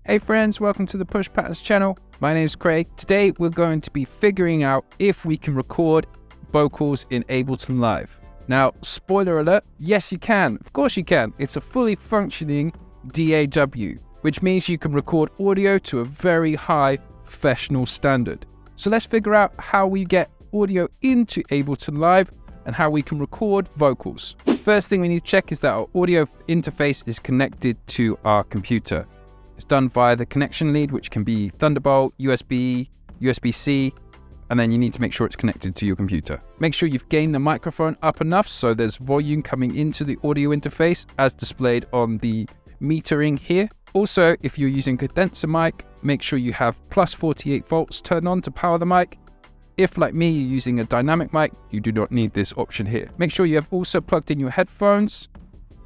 Hey friends, welcome to the Push Patterns channel. My name is Craig. Today we're going to be figuring out if we can record vocals in Ableton Live. Now, spoiler alert, yes you can. Of course you can. It's a fully functioning DAW, which means you can record audio to a very high professional standard. So let's figure out how we get audio into Ableton Live and how we can record vocals. First thing we need to check is that our audio interface is connected to our computer. It's done via the connection lead, which can be Thunderbolt, USB, USB-C, and then you need to make sure it's connected to your computer. Make sure you've gained the microphone up enough so there's volume coming into the audio interface as displayed on the metering here. Also, if you're using condenser mic, make sure you have plus 48 volts turned on to power the mic. If, like me, you're using a dynamic mic, you do not need this option here. Make sure you have also plugged in your headphones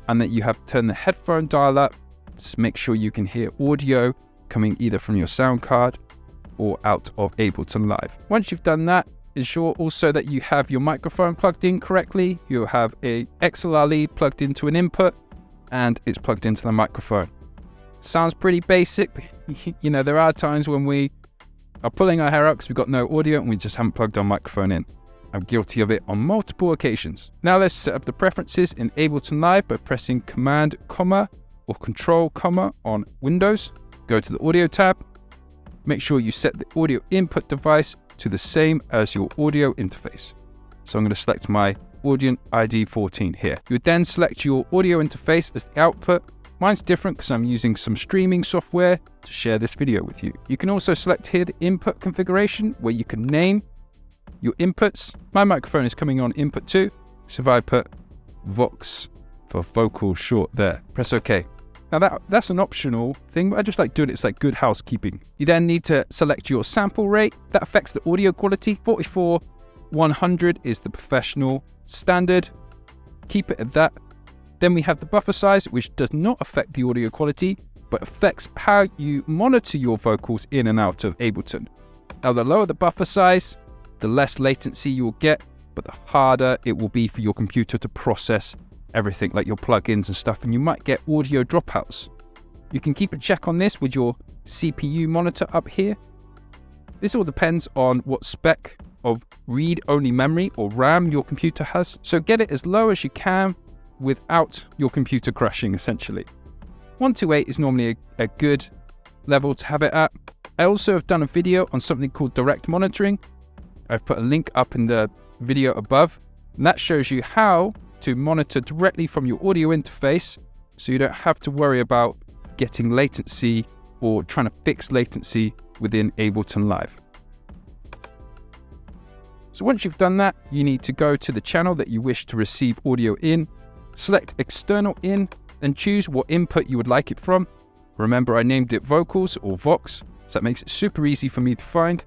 and that you have turned the headphone dial up. Just make sure you can hear audio coming either from your sound card or out of Ableton Live. Once you've done that, ensure also that you have your microphone plugged in correctly. You'll have a XLR lead plugged into an input and it's plugged into the microphone. Sounds pretty basic. You know, there are times when we are pulling our hair out because we've got no audio and we just haven't plugged our microphone in. I'm guilty of it on multiple occasions. Now let's set up the preferences in Ableton Live by pressing Command, or Control, on Windows. Go to the Audio tab. Make sure you set the audio input device to the same as your audio interface. So I'm going to select my Audio ID 14 here. You would then select your audio interface as the output. Mine's different because I'm using some streaming software to share this video with you. You can also select here the input configuration where you can name your inputs. My microphone is coming on input 2, so if I put Vox for vocal short there, press OK. Now that's an optional thing, but I just like doing it. It's like good housekeeping. You then need to select your sample rate. That affects the audio quality. 44:100 is the professional standard. Keep it at that. Then we have the buffer size, which does not affect the audio quality, but affects how you monitor your vocals in and out of Ableton. Now, the lower the buffer size, the less latency you'll get, but the harder it will be for your computer to process everything like your plugins and stuff, and you might get audio dropouts. You can keep a check on this with your CPU monitor up here. This all depends on what spec of read-only memory or RAM your computer has, so get it as low as you can without your computer crashing, essentially. 128 is normally a good level to have it at. I also have done a video on something called direct monitoring. I've put a link up in the video above, and that shows you how to monitor directly from your audio interface so you don't have to worry about getting latency or trying to fix latency within Ableton Live. So once you've done that, you need to go to the channel that you wish to receive audio in, select external in, then choose what input you would like it from. Remember, I named it vocals or Vox, so that makes it super easy for me to find.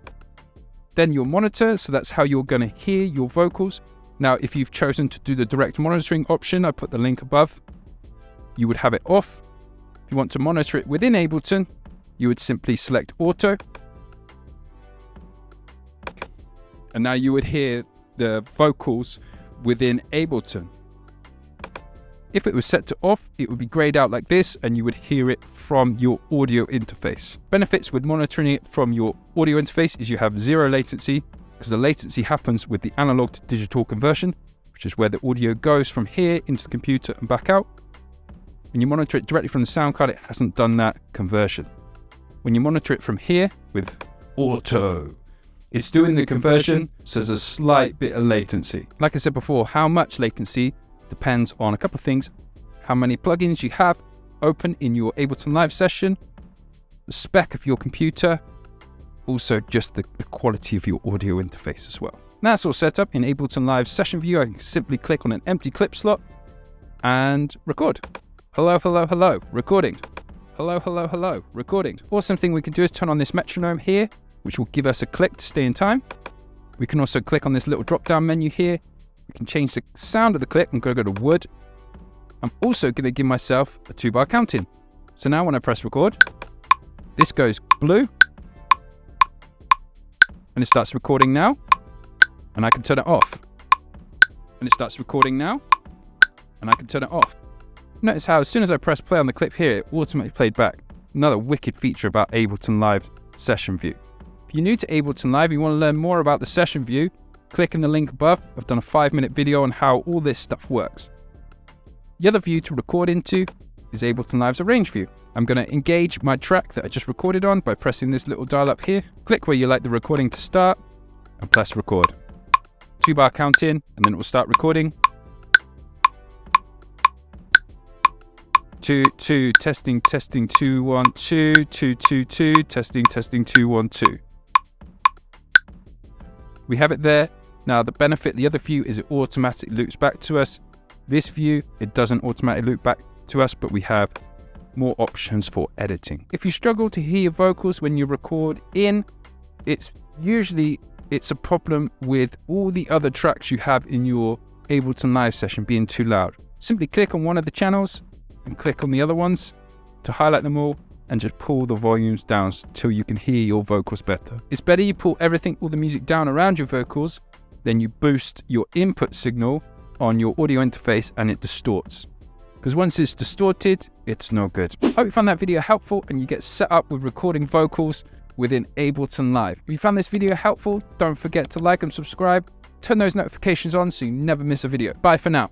Then your monitor, so that's how you're going to hear your vocals. Now, if you've chosen to do the direct monitoring option, I put the link above, you would have it off. If you want to monitor it within Ableton, you would simply select auto. And now you would hear the vocals within Ableton. If it was set to off, it would be grayed out like this and you would hear it from your audio interface. Benefits with monitoring it from your audio interface is you have zero latency, because the latency happens with the analog to digital conversion, which is where the audio goes from here into the computer and back out. When you monitor it directly from the sound card, it hasn't done that conversion. When you monitor it from here with auto, it's doing the conversion, so there's a slight bit of latency latency. Like I said before, how much latency depends on a couple of things: how many plugins you have open in your Ableton Live session, the spec of your computer, also just the quality of your audio interface as well. Now it's all set up in Ableton Live session view. I can simply click on an empty clip slot and record. Hello, hello, hello, recording. Hello, hello, hello, recording. Awesome thing we can do is turn on this metronome here, which will give us a click to stay in time. We can also click on this little drop down menu here. We can change the sound of the clip. I'm going to go to wood. I'm also going to give myself a 2-bar counting. So now when I press record, this goes blue, and it starts recording now, and I can turn it off. And it starts recording now, and I can turn it off. Notice how as soon as I press play on the clip here, it automatically played back. Another wicked feature about Ableton Live Session View. If you're new to Ableton Live and you want to learn more about the Session View, click in the link above. I've done a 5-minute video on how all this stuff works. The other view to record into is Ableton Live's Arrange view. I'm going to engage my track that I just recorded on by pressing this little dial up here. Click where you like the recording to start and press record. 2-bar count in and then it will start recording. 2 2 testing 2 1 2 2 2 2 testing 2 1 2. We have it there. Now the benefit, the other view, is it automatically loops back to us. This view, it doesn't automatically loop back to us, but we have more options for editing. If you struggle to hear your vocals when you record in, it's a problem with all the other tracks you have in your Ableton Live session being too loud. Simply click on one of the channels and click on the other ones to highlight them all and just pull the volumes down until you can hear your vocals better. It's better you pull all the music down around your vocals, then you boost your input signal on your audio interface and it distorts. Because once it's distorted, it's no good. Hope you found that video helpful and you get set up with recording vocals within Ableton Live. If you found this video helpful, don't forget to like and subscribe. Turn those notifications on so you never miss a video. Bye for now.